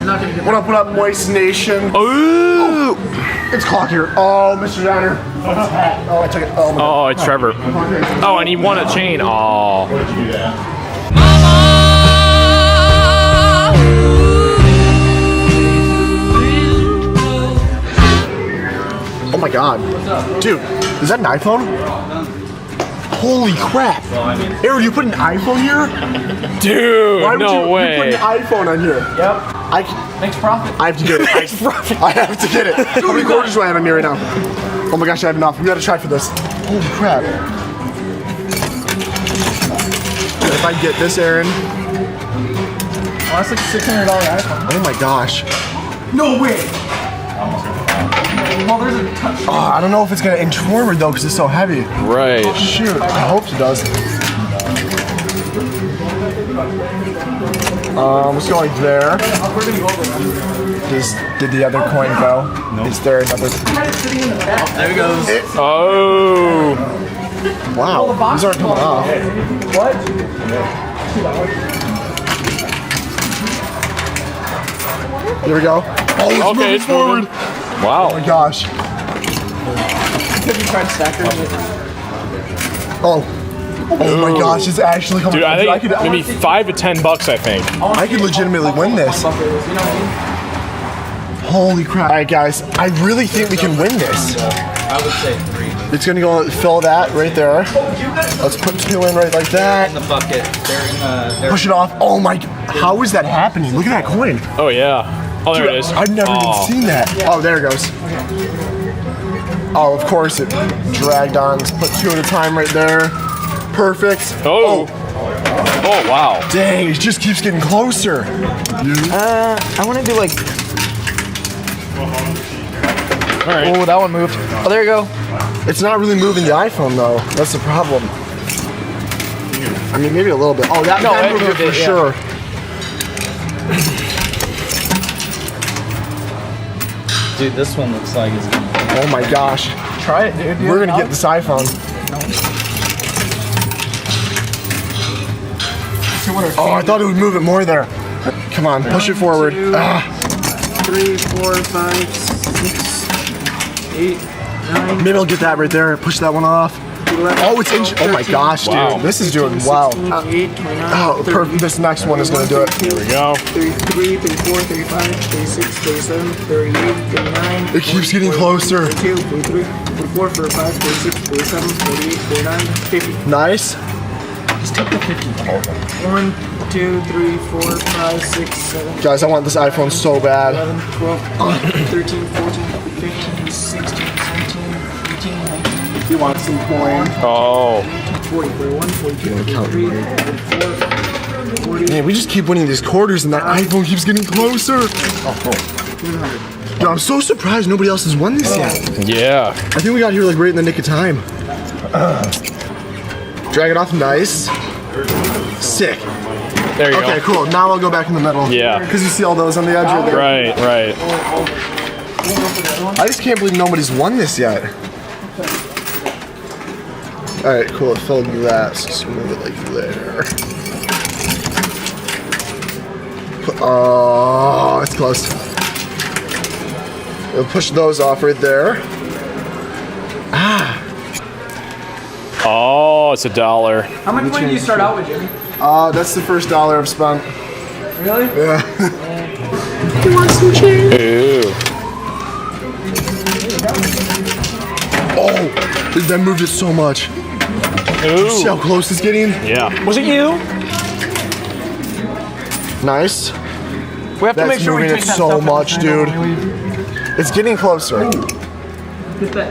What up, Moist Nation? Ooh! It's clock here. Oh, Mr. Downer. Oh, I took it. Oh, my God. Oh, it's Trevor. Oh, and he won a chain. Oh. Oh my God. Dude, is that an iPhone? Holy crap. Aaron, you put an iPhone here? Dude, Why would no way. You put an iPhone on here. Yep. Makes profit. I have to get it. I have to get it. How many quarters do I have on me right now? Oh my gosh, I have enough. We gotta try for this. Holy crap. If I get this, Aaron. Oh, that's like a $600 iPhone. Oh my gosh. No way. Well, there's a touch. Oh, I don't know if it's gonna inch forward though, because it's so heavy. Right. Shoot, I hope it does. Let's go like there. Did the other coin go? Nope. Is there another? There he goes. Oh. Wow, these aren't coming off. What? Here we go. Oh, it's moving It's forward. moving. Wow. Oh my gosh. Have you tried stackers? Oh. Oh my gosh, it's actually coming. Dude, I think maybe $5 to $10, I think. I could legitimately win this. Holy crap. All right, guys, I really think we can win this. I would say 3. It's gonna go fill that right there. Let's put 2 in right like that. In the bucket. They're Push it off. Oh my, how is that happening? Look at that coin. Oh, yeah. Oh, there it is. I've never even seen that. Oh, there it goes. Oh, of course it dragged on. Let's put 2 at a time right there. Perfect. Oh, wow. Dang, it just keeps getting closer. I want to do like. All right. Oh, that one moved. Oh, there you go. It's not really moving the iPhone though. That's the problem. I mean, maybe a little bit. Oh, that moved it for sure. Dude, this one looks like it's gonna. Oh my gosh. Try it, dude. We're gonna get this iPhone. Oh, I thought it would move it more there. Come on, push it forward. 3, 4, 5, 6, 8, 9. Maybe I'll get that right there. Push that one off. 11, Oh, it's inch. Oh my gosh, dude. Wow. This is doing well. 28, 29, Oh, perfect. This next one is gonna do it. Here we go. 33, 34, 35, 36, 37, 38, 39. It keeps getting closer. 42, 43, 44, 45, 46, 47, 48, 49, 50. Nice. Just take the 50. 1, 2, 3, 4, 5, 6, 7. Guys, I want this iPhone so bad. 11, 12, 13, 14, 15, 16, 17, 18, 19. You want some coin? Oh. 40, 41, 42, 43, 44, 40. Man, we just keep winning these quarters and that iPhone keeps getting closer. Yo, I'm so surprised nobody else has won this yet. Yeah. I think we got here like right in the nick of time. Drag it off nice. Sick. There you Okay, go. cool. Now I'll go back in the middle. Yeah. Because you see all those on the edge right there. Right. I just can't believe nobody's won this yet. Alright, cool. It filled that. So just move it like there. Oh, it's close. We'll push those off right there. Oh, it's $1. How much money do you start out with, Jimmy? That's the first $1 I've spent. Really? Yeah. You want some change? Ooh. Oh, that moved it so much. Ooh. See how close it's getting? Yeah. Was it you? Nice. We have to That's make sure we moving take it that so stuff much, in the dude. when we leave. It's getting closer. Get that.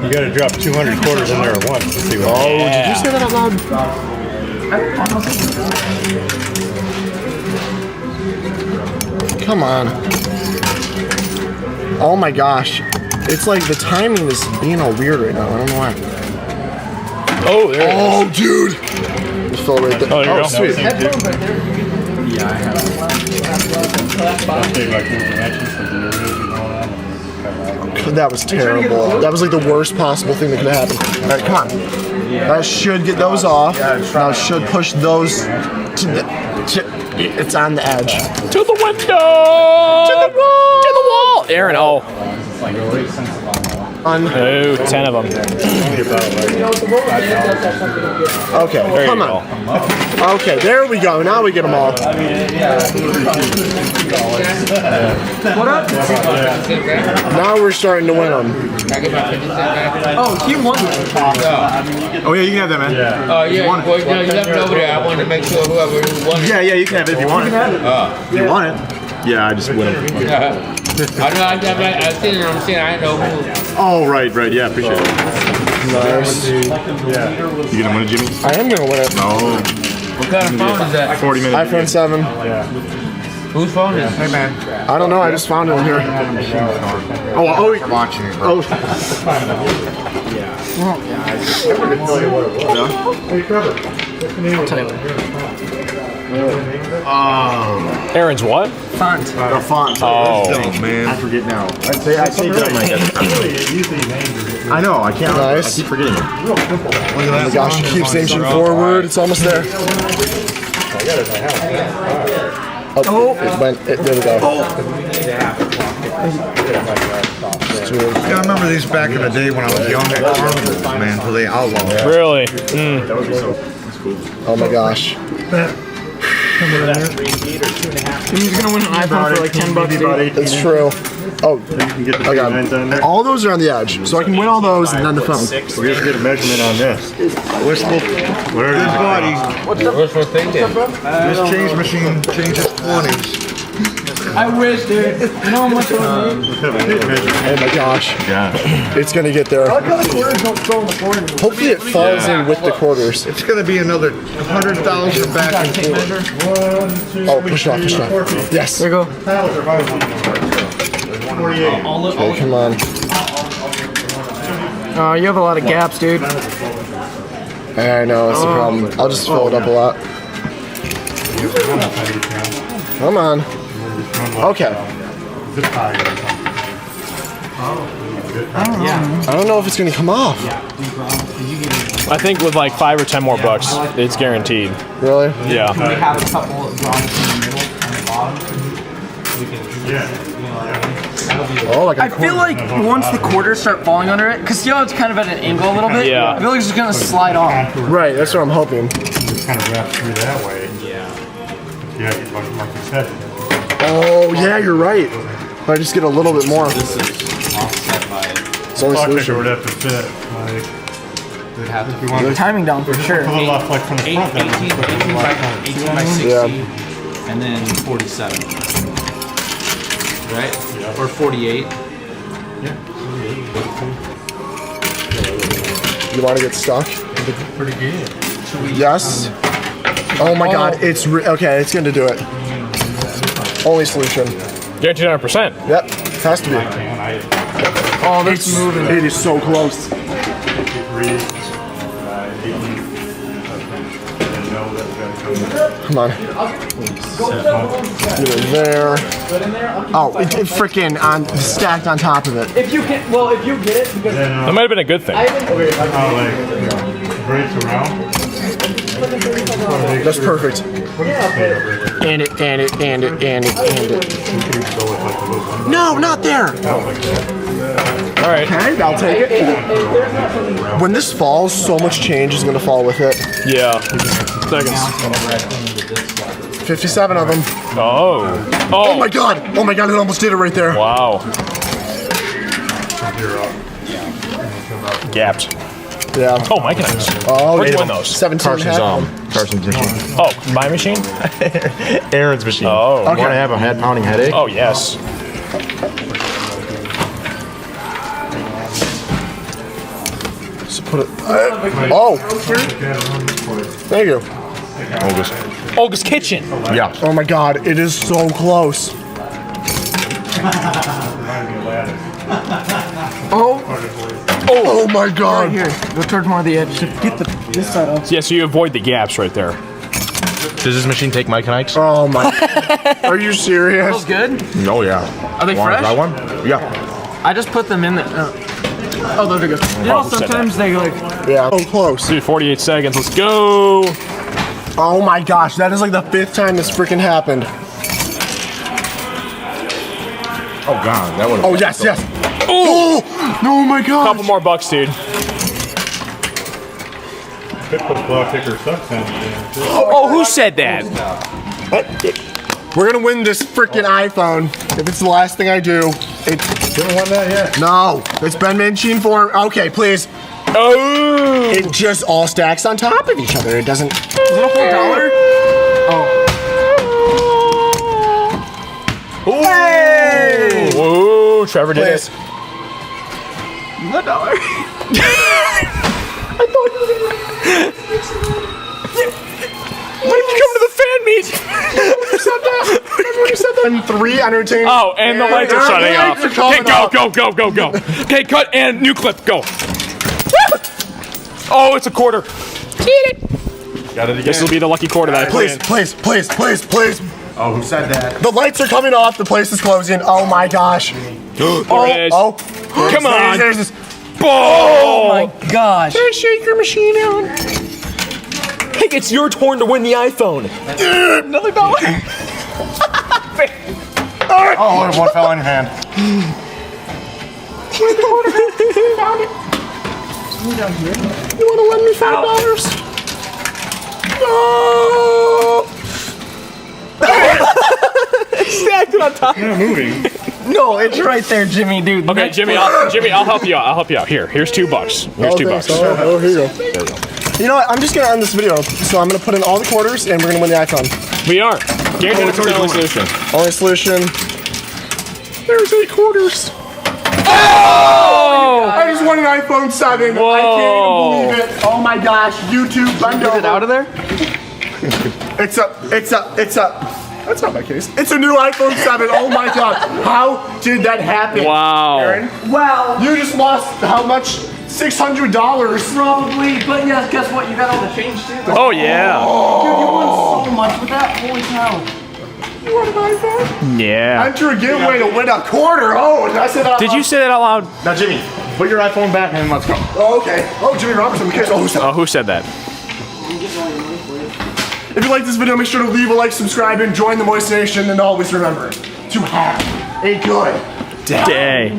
You gotta drop 200 quarters in there at once to see what. Oh, did you say that out loud? Come on. Oh my gosh. It's like the timing is being all weird right now. I don't know why. Oh, there it is. Oh, dude. Just fell right there. Oh, there you go. Sweet. Headphones right there. Yeah, I have. That was terrible. That was like the worst possible thing that could happen. All right, come on. That should get those off. Now it should push those to the... It's on the edge. To the window. To the wall. To the wall. Aaron, oh. On. Oh, 10 of them. Okay, There come you on. Okay, there we go. Now we get them all. What up? Now we're starting to win them. Oh, he won. Oh yeah, you can have that, man. Oh yeah, well, no, you left it over there. I wanted to make sure whoever won it. Yeah, you can have it if you want it. If you want it. Yeah, I just win it. I know, I seen it, I'm saying, I didn't know who. Oh, right, yeah, appreciate it. Nice. You gonna win it, Jimmy? I am gonna win it. Oh, What kind of phone is that? 40 minutes. iPhone 7. Whose phone is it? Hey man. I don't know. I just found it in here. Oh, watching it. Oh. Aaron's what? Font. The font. Oh. Man. I forget now. I say that my head. I know, I can't. Nice. I keep forgetting it. Oh my gosh, it keeps inching forward. It's almost there. Oh, it went. There we go. Yeah, I remember these back in the day when I was young at carnivals, man, till they outlawed it. Really? Oh my gosh. He's gonna win an iPhone for like $10, dude. It's true. Oh, I got Done them. there. All those are on the edge, so I can win all those and then the phone. We're just get a measurement on this. Whatever this body, What's for thinking? this change machine changes 20s. I wish, dude. You know how much it would make? Oh my gosh. Yeah. It's gonna get there. Hopefully it falls in with the quarters. It's gonna be another 100,000 back and forth. Oh, push it off, push it off. Yes. There you go. Okay, come on. You have a lot of gaps, dude. I know, that's the problem. I'll just fill it up a lot. Come on. Okay. I don't know if it's gonna come off. I think with like 5 or 10 more bucks, it's guaranteed. Really? Yeah. We have a couple drawings in the middle and the bottom. Oh, like a I feel like once the quarters start falling under it, because you know it's kind of at an angle a little bit. Yeah. I feel like it's just gonna slide off. Right, that's what I'm hoping. Just kind of wrap through that way. Yeah, like you said. Oh, yeah, you're right. If I just get a little bit more. This is offset by. It's only Pocket would solution. have to fit. Like, Would have to if you want to Timing down for sure. a little off like from the front. 18 by 60, Yeah. and then 47. Right? Or 48. You want to get stuck? Pretty good. Yes. Oh my god, it's okay, it's gonna do it. Only solution. Guaranteed 100%. Yep, has to be. Oh, that's moving. It is so close. Come on. Get it there. Oh, it freaking on stacked on top of it. If you get, well, if you get it, because That might have been a good thing. Breaks around. That's perfect. And it. No, not there. All right. Okay, I'll take it. When this falls, so much change is gonna fall with it. Yeah. Seconds. 57 of them. Oh. Oh my god! Oh my god! It almost did it right there. Wow. Gapped. Yeah. Oh, makinese. Oh, Where'd you yeah. win those? 17 and a half. Carson's machine. Oh, my machine? Aaron's machine. Oh. Want to have a head pounding headache? Oh, yes. So put it. Oh. Thank you. August. Olga's Kitchen. Yeah. Oh my god! It is so close. Oh my right god! here, go towards more of the edge to get this side off. Yeah, so you avoid the gaps right there. Does this machine take makinese? Oh my! Are you serious? Feels good. Oh yeah. Are they Want to fresh? try one? Yeah. I just put them in the. Oh, there they go. You know, who said sometimes they like. Yeah. So close. Dude, 48 seconds. Let's go. Oh my gosh, that is like the 5th time this freaking happened. Oh god, that would. Oh yes, yes. Oh, oh my gosh. Couple more bucks, dude. Could put claw kicker sucks on you. Oh, who said that? We're gonna win this freaking iPhone. If it's the last thing I do, it's. Haven't won that yet. No, it's been machine form. Okay, please. Oh. It just all stacks on top of each other. It doesn't. Is it a full dollar? Oh. Hey! Whoa, Trevor did it. $1. Why did you come to the fan meet? Remember when you said that? And 3 entertainment. Oh, and the lights are shutting off. Lights are coming Okay, off. go. Okay, cut and new clip, go. Oh, it's a quarter. Got it again. This will be the lucky quarter that I put Please, in. please. Oh, who said that? The lights are coming off. The place is closing. Oh my gosh. There it is. Oh. Come on. There's this. Oh my gosh. Can I shake your machine out? Hey, it's your turn to win the iPhone. Another dollar. Oh, one fell in your hand. Found it. You want to lend me $5? No. Stacked it on top. Not moving. No, it's right there, Jimmy, dude. Okay, Jimmy, I'll help you out. Here's $2. Here's $2. Oh, here you go. You know what? I'm just gonna end this video. So I'm gonna put in all the quarters, and we're gonna win the iPhone. We are. Guaranteed it's the only solution. Only solution. There's 8 quarters. Oh! I just won an iPhone 7. Whoa. I can't even believe it. Oh my gosh. YouTube, bend over. Get it out of there? It's up. That's not my case. It's a new iPhone 7. Oh my god. How did that happen? Wow. Aaron? Well, You just lost how much? $600. probably, but yes, guess what? You got all the change too. Oh, yeah. Dude, you won so much with that. Holy cow. You want an iPhone? Yeah. Enter a giveaway to win a quarter. Oh, did I say that out Did loud? you say that out loud? Now, Jimmy, put your iPhone back and let's go. Oh, okay. Oh, Jimmy Robertson. Oh, who said Oh, who said that? If you like this video, make sure to leave a like, subscribe, and join the Moist Nation. And always remember to have a good Day.